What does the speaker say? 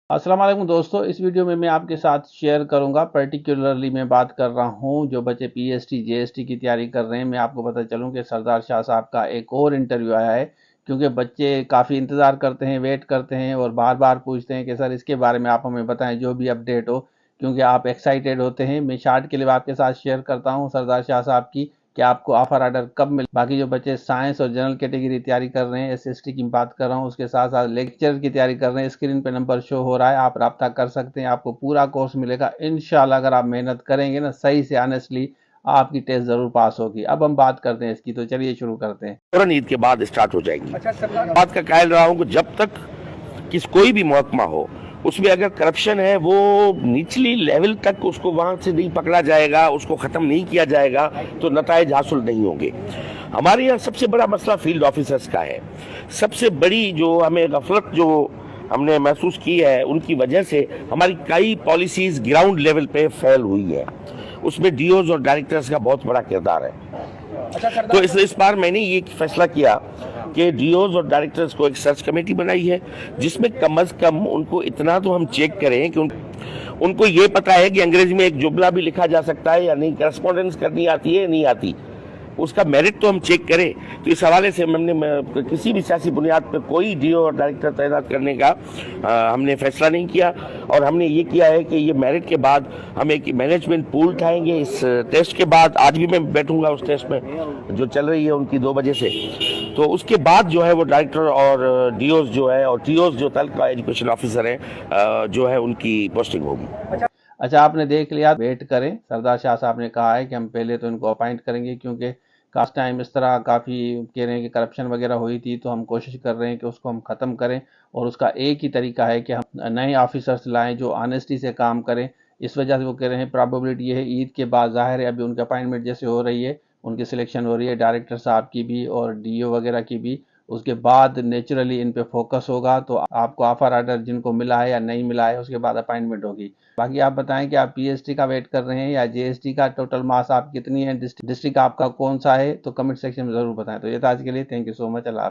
अस्सलाम वालेकुम दोस्तों, इस वीडियो में मैं आपके साथ शेयर करूंगा। पर्टिकुलरली मैं बात कर रहा हूं जो बच्चे पीएसटी जेएसटी की तैयारी कर रहे हैं। मैं आपको पता चलूं कि सरदार शाह साहब का एक और इंटरव्यू आया है, क्योंकि बच्चे काफ़ी इंतज़ार करते हैं, वेट करते हैं और बार बार पूछते हैं कि सर इसके बारे में आप हमें बताएं, जो भी अपडेट हो, क्योंकि आप एक्साइटेड होते हैं। मैं शार्ट के लिए आपके साथ शेयर करता हूँ सरदार शाह साहब की कि आपको ऑफर ऑर्डर कब मिले। बाकी जो बच्चे साइंस और जनरल कैटेगरी तैयारी कर रहे हैं, एसएसटी की बात कर रहा हूँ, उसके साथ साथ लेक्चर की तैयारी कर रहे हैं, स्क्रीन पे नंबर शो हो रहा है, आप रब्ता कर सकते हैं। आपको पूरा कोर्स मिलेगा इंशाल्लाह। अगर आप मेहनत करेंगे ना सही से, ऑनेस्टली, आपकी टेस्ट जरूर पास होगी। अब हम बात करते हैं इसकी, तो चलिए शुरू करते हैं। फौरन ईद के बाद स्टार्ट हो जाएगी। बात का कायल रहा हूँ कि जब तक कोई भी महकमा हो उसमें अगर करप्शन है वो निचली लेवल तक उसको वहां से नहीं पकड़ा जाएगा, उसको खत्म नहीं किया जाएगा तो नताइज हासिल नहीं होंगे। हमारे यहाँ सबसे बड़ा मसला फील्ड ऑफिसर्स का है। सबसे बड़ी जो हमें गफलत जो हमने महसूस की है, उनकी वजह से हमारी कई पॉलिसीज ग्राउंड लेवल पे फेल हुई है। उसमें डीओज और डायरेक्टर्स का बहुत बड़ा किरदार है। तो इस बार मैंने ये फैसला किया कि डीओज और डायरेक्टर्स को एक सर्च कमेटी बनाई है, जिसमें कम अज कम उनको इतना तो हम चेक करें कि उनको ये पता है कि अंग्रेजी में एक जुमला भी लिखा जा सकता है या नहीं, करस्पॉन्डेंस करनी आती है नहीं आती, उसका मेरिट तो हम चेक करें। तो इस हवाले से हमने किसी भी सियासी बुनियाद पर कोई डीओ और डायरेक्टर तैनात करने का हमने फैसला नहीं किया। और हमने ये किया है कि ये मेरिट के बाद हम एक मैनेजमेंट पूल उठाएंगे। इस टेस्ट के बाद आज भी मैं बैठूंगा उस टेस्ट में जो चल रही है उनकी 2 बजे से, तो उसके बाद जो है वो डायरेक्टर और डीओज जो है और टीओज जो तलका एजुकेशन ऑफिसर है जो है उनकी पोस्टिंग होगी। अच्छा, आपने देख लिया, वेट करें। सरदार शाह साहब ने कहा है कि हम पहले तो इनको अपॉइंट करेंगे, क्योंकि कास्ट टाइम इस तरह काफ़ी कह रहे हैं कि करप्शन वगैरह हुई थी, तो हम कोशिश कर रहे हैं कि उसको हम ख़त्म करें। और उसका एक ही तरीका है कि हम नए ऑफिसर्स लाएं जो ऑनेस्टी से काम करें। इस वजह से वो कह रहे हैं, प्रॉबिलिटी ये है ईद के बाद, ज़ाहिर है अभी उनकी अपॉइंटमेंट जैसे हो रही है, उनकी सिलेक्शन हो रही है डायरेक्टर साहब की भी और डीओ वगैरह की भी, उसके बाद नेचुरली इन पे फोकस होगा। तो आपको ऑफर ऑर्डर जिनको मिला है या नहीं मिला है, उसके बाद अपॉइंटमेंट होगी। बाकी आप बताएं कि आप पीएसटी का वेट कर रहे हैं या जेएसटी का। टोटल मास आप कितनी है, डिस्ट्रिक्ट आपका कौन सा है, तो कमेंट सेक्शन में जरूर बताएं। तो ये था आज के लिए, thank you so much. Allah.